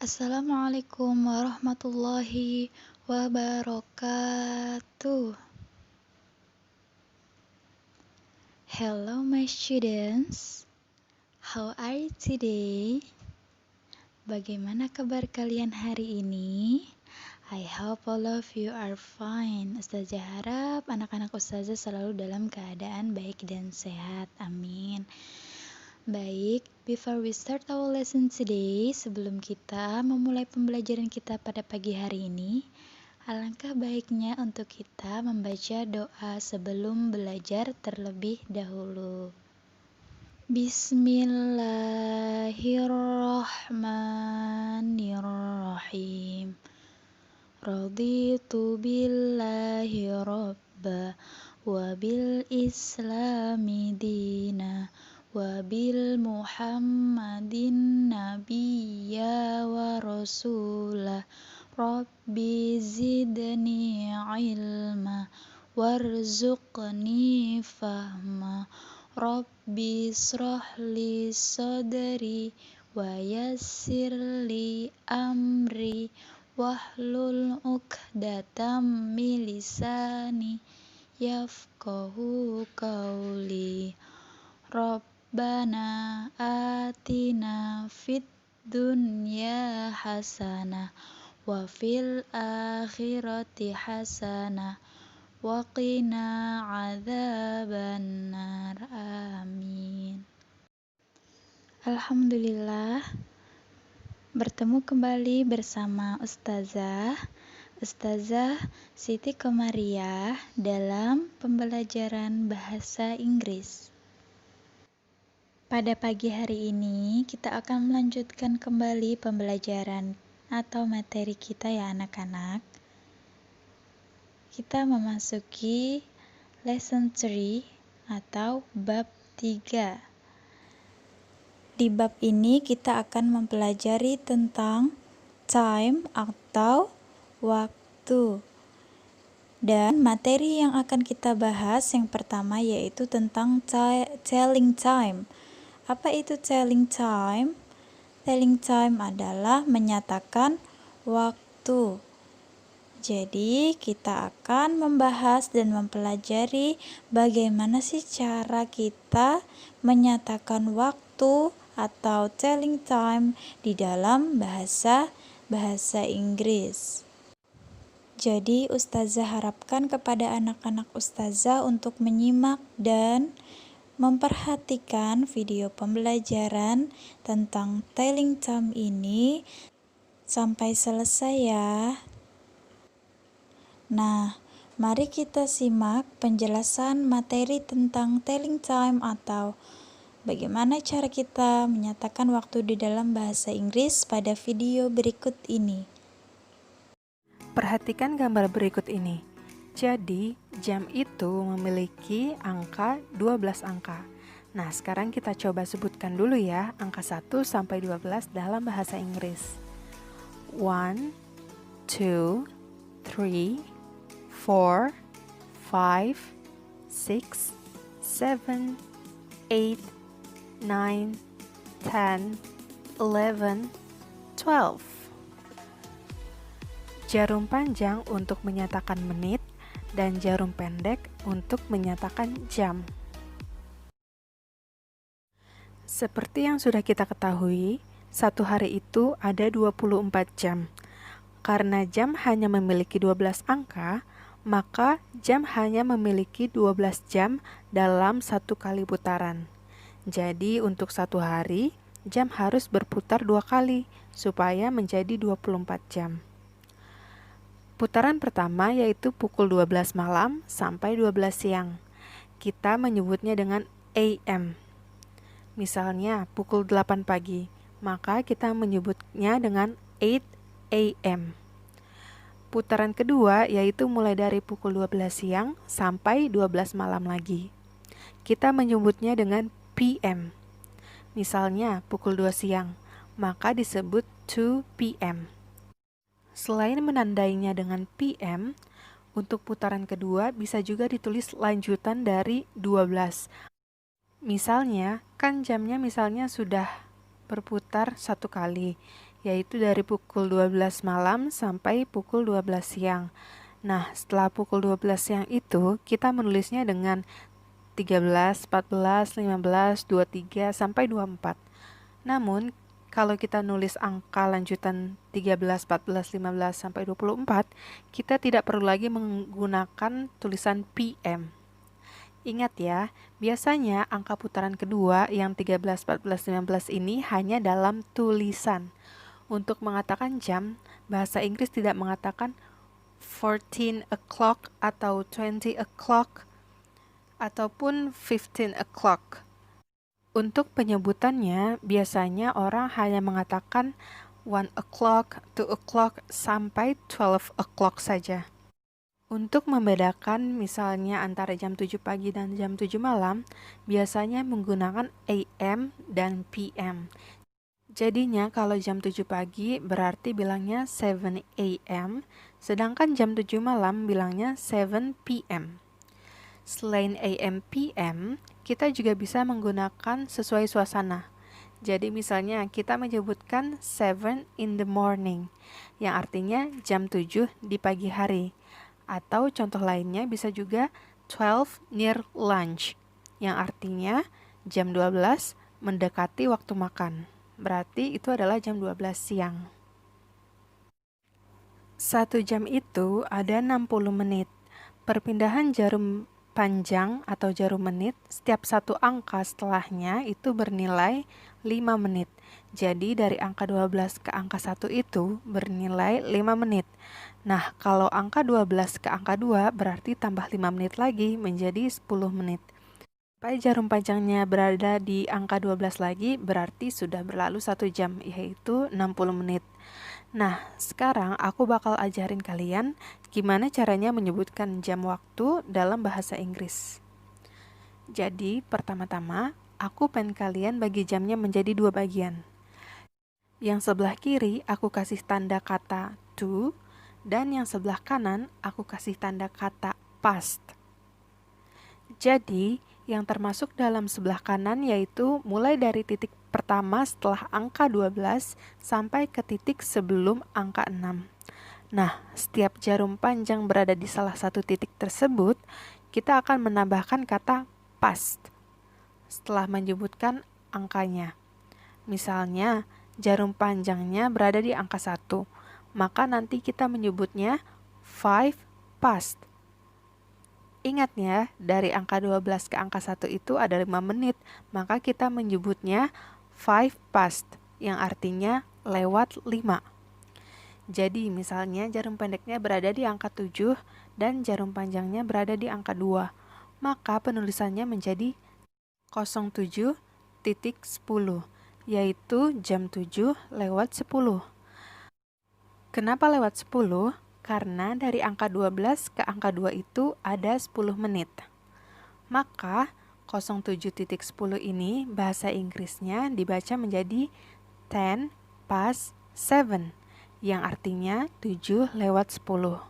Assalamualaikum warahmatullahi wabarakatuh. Hello my students, how are you today? Bagaimana kabar kalian hari ini? I hope all of you are fine. Ustazah harap anak-anak ustazah selalu dalam keadaan baik dan sehat. Amin. Baik, before we start our lesson today, sebelum kita memulai pembelajaran kita pada pagi hari ini, alangkah baiknya untuk kita membaca doa sebelum belajar terlebih dahulu. Bismillahirrahmanirrahim. Raditu billahi rabba wa bil islami dina wa bil muhammadin nabiyya wa rasulah. Rabbi zidni ilma warzuqni fahma. Rabbi shrahli sadri wa yassirli amri wahlul uqdatam min lisani yafqahu qawli. Rabbana atina fid dunya hasanah wa fil akhirati hasanah wa qina adzabannar. Amin. Alhamdulillah, bertemu kembali bersama Ustazah Siti Komariah dalam pembelajaran bahasa Inggris. Pada pagi hari ini kita akan melanjutkan kembali pembelajaran atau materi kita ya anak-anak. Kita memasuki lesson 3 atau bab 3. Di bab ini kita akan mempelajari tentang time atau waktu. Dan materi yang akan kita bahas yang pertama yaitu tentang telling time. Apa itu telling time? Telling time adalah menyatakan waktu. Jadi kita akan membahas dan mempelajari bagaimana sih cara kita menyatakan waktu atau telling time di dalam bahasa Inggris. Jadi ustazah harapkan kepada anak-anak ustazah untuk menyimak dan memperhatikan video pembelajaran tentang telling time ini sampai selesai ya. Nah, mari kita simak penjelasan materi tentang telling time atau bagaimana cara kita menyatakan waktu di dalam bahasa Inggris pada video berikut ini. Perhatikan gambar berikut ini. Jadi, jam itu memiliki angka 12 angka. Nah, sekarang kita coba sebutkan dulu ya angka 1 sampai 12 dalam bahasa Inggris. 1, 2, 3, 4, 5, 6, 7, 8, 9, 10, 11, 12. Jarum panjang untuk menyatakan menit dan jarum pendek untuk menyatakan jam. Seperti yang sudah kita ketahui, satu hari itu ada 24 jam. Karena jam hanya memiliki 12 angka, maka jam hanya memiliki 12 jam dalam satu kali putaran. Jadi untuk satu hari, jam harus berputar 2 kali supaya menjadi 24 jam. Putaran pertama yaitu pukul 12 malam sampai 12 siang. Kita menyebutnya dengan AM. Misalnya pukul 8 pagi, maka kita menyebutnya dengan 8 AM. Putaran kedua yaitu mulai dari pukul 12 siang sampai 12 malam lagi. Kita menyebutnya dengan PM. Misalnya pukul 2 siang, maka disebut 2 PM. Selain menandainya dengan PM, untuk putaran kedua bisa juga ditulis lanjutan dari 12. Misalnya, kan jamnya misalnya sudah berputar 1 kali. yaitu dari pukul 12 malam sampai pukul 12 siang. Nah, setelah pukul 12 siang itu, kita menulisnya dengan 13, 14, 15, 23, sampai 24. Namun, kalau kita nulis angka lanjutan 13, 14, 15, sampai 24, kita tidak perlu lagi menggunakan tulisan PM. Ingat ya, biasanya angka putaran kedua yang 13, 14, 15 ini hanya dalam tulisan. Untuk mengatakan jam, bahasa Inggris tidak mengatakan 14 o'clock atau 20 o'clock ataupun 15 o'clock. Untuk penyebutannya, biasanya orang hanya mengatakan 1 o'clock, 2 o'clock, sampai 12 o'clock saja. Untuk membedakan misalnya antara jam 7 pagi dan jam 7 malam, biasanya menggunakan AM dan PM. Jadinya kalau jam 7 pagi berarti bilangnya 7 AM, sedangkan jam 7 malam bilangnya 7 PM. Selain AM PM, kita juga bisa menggunakan sesuai suasana. Jadi misalnya kita menyebutkan 7 in the morning, yang artinya jam 7 di pagi hari. Atau contoh lainnya bisa juga 12 near lunch, yang artinya jam 12 mendekati waktu makan. Berarti itu adalah jam 12 siang. 1 jam itu ada 60 menit. Perpindahan jarum panjang atau jarum menit, setiap satu angka setelahnya itu bernilai 5 menit. Jadi dari angka 12 ke angka 1 itu bernilai 5 menit. Nah, kalau angka 12 ke angka 2 berarti tambah 5 menit lagi menjadi 10 menit. Sampai jarum panjangnya berada di angka 12 lagi, berarti sudah berlalu 1 jam, yaitu 60 menit. Nah, sekarang aku bakal ajarin kalian gimana caranya menyebutkan jam waktu dalam bahasa Inggris. Jadi, pertama-tama, aku pengen kalian bagi jamnya menjadi 2 bagian. Yang sebelah kiri, aku kasih tanda kata to, dan yang sebelah kanan, aku kasih tanda kata past. Jadi, yang termasuk dalam sebelah kanan yaitu mulai dari titik pertama setelah angka 12 sampai ke titik sebelum angka 6. Nah, setiap jarum panjang berada di salah satu titik tersebut, kita akan menambahkan kata past setelah menyebutkan angkanya. Misalnya, jarum panjangnya berada di angka 1, maka nanti kita menyebutnya 5 past. Ingat ya, dari angka 12 ke angka 1 itu ada 5 menit, maka kita menyebutnya 5 past, yang artinya lewat 5. Jadi misalnya jarum pendeknya berada di angka 7 dan jarum panjangnya berada di angka 2, maka penulisannya menjadi 07.10, yaitu jam 7 lewat 10. Kenapa lewat 10? Karena dari angka 12 ke angka 2 itu ada 10 menit. Maka 07.10 ini bahasa Inggrisnya dibaca menjadi 10 past 7, yang artinya 7 lewat 10.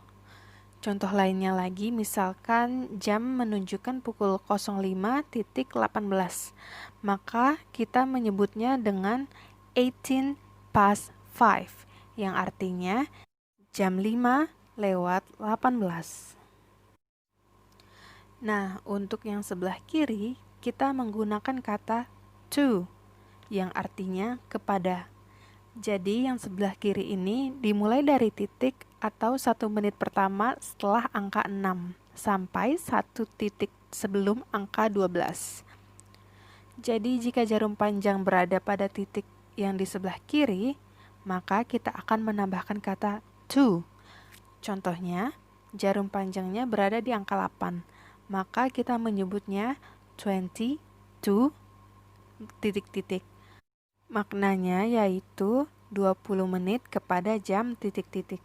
Contoh lainnya lagi, misalkan jam menunjukkan pukul 05.18, maka kita menyebutnya dengan 18 past 5, yang artinya jam 5 lewat 18. Nah, untuk yang sebelah kiri, kita menggunakan kata to, yang artinya kepada. Jadi, yang sebelah kiri ini dimulai dari titik atau 1 menit pertama setelah angka 6, sampai 1 titik sebelum angka 12. Jadi, jika jarum panjang berada pada titik yang di sebelah kiri, maka kita akan menambahkan kata to. Contohnya, jarum panjangnya berada di angka 8, maka kita menyebutnya 22 titik-titik. Maknanya yaitu 20 menit kepada jam titik-titik.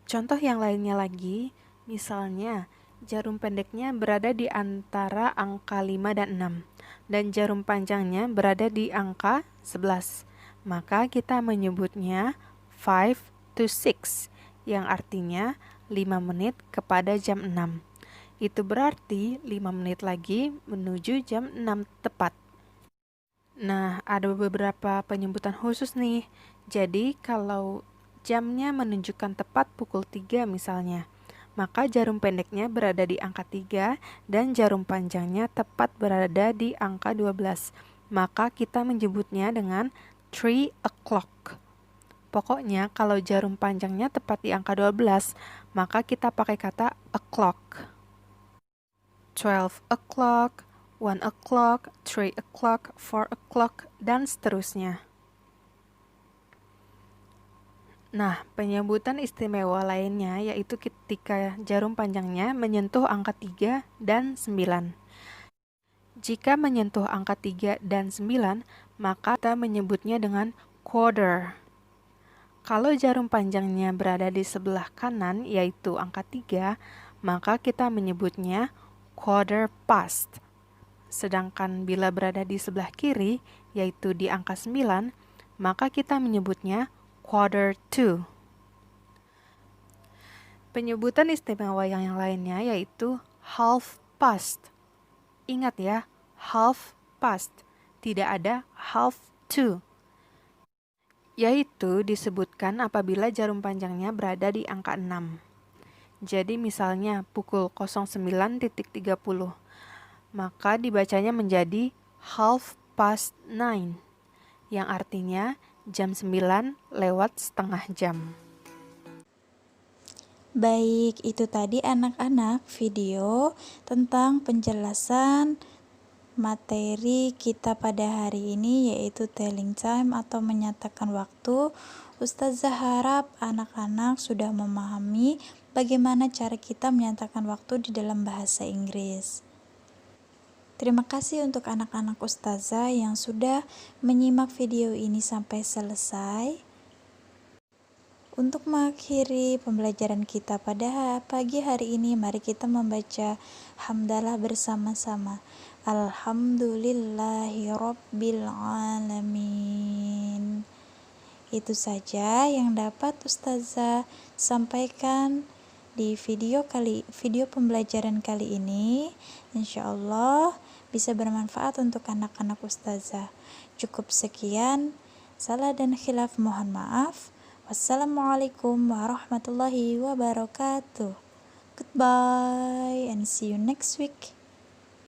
Contoh yang lainnya lagi, misalnya jarum pendeknya berada di antara angka 5 dan 6, dan jarum panjangnya berada di angka 11, maka kita menyebutnya 5 to 6, yang artinya 5 menit kepada jam 6. Itu berarti 5 menit lagi menuju jam 6 tepat. Nah, ada beberapa penyebutan khusus nih. Jadi, kalau jamnya menunjukkan tepat pukul 3 misalnya, maka jarum pendeknya berada di angka 3 dan jarum panjangnya tepat berada di angka 12. Maka kita menyebutnya dengan 3 o'clock. Pokoknya kalau jarum panjangnya tepat di angka 12, maka kita pakai kata o'clock. 12 o'clock, 1 o'clock, 3 o'clock, 4 o'clock, dan seterusnya. Nah, penyebutan istimewa lainnya yaitu ketika jarum panjangnya menyentuh angka 3 dan 9. Jika menyentuh angka 3 dan 9, maka kita menyebutnya dengan quarter. Kalau jarum panjangnya berada di sebelah kanan, yaitu angka 3, maka kita menyebutnya quarter past. Sedangkan bila berada di sebelah kiri, yaitu di angka 9, maka kita menyebutnya quarter to. Penyebutan istimewa yang lainnya yaitu half past. Ingat ya, half past, tidak ada half to. Yaitu disebutkan apabila jarum panjangnya berada di angka 6. Jadi misalnya pukul 09.30, maka dibacanya menjadi half past 9, yang artinya jam 9 lewat setengah jam. Baik, itu tadi anak-anak video tentang penjelasan materi kita pada hari ini, yaitu telling time atau menyatakan waktu. Ustazah harap anak-anak sudah memahami bagaimana cara kita menyatakan waktu di dalam bahasa Inggris. Terima kasih untuk anak-anak Ustazah yang sudah menyimak video ini sampai selesai. Untuk mengakhiri pembelajaran kita pada pagi hari ini, mari kita membaca hamdalah bersama-sama. Alhamdulillahirabbil alamin. Itu saja yang dapat Ustazah sampaikan di video pembelajaran kali ini. Insyaallah bisa bermanfaat untuk anak-anak Ustazah. Cukup sekian. Salah dan khilaf mohon maaf. Wassalamualaikum warahmatullahi wabarakatuh. Goodbye and see you next week.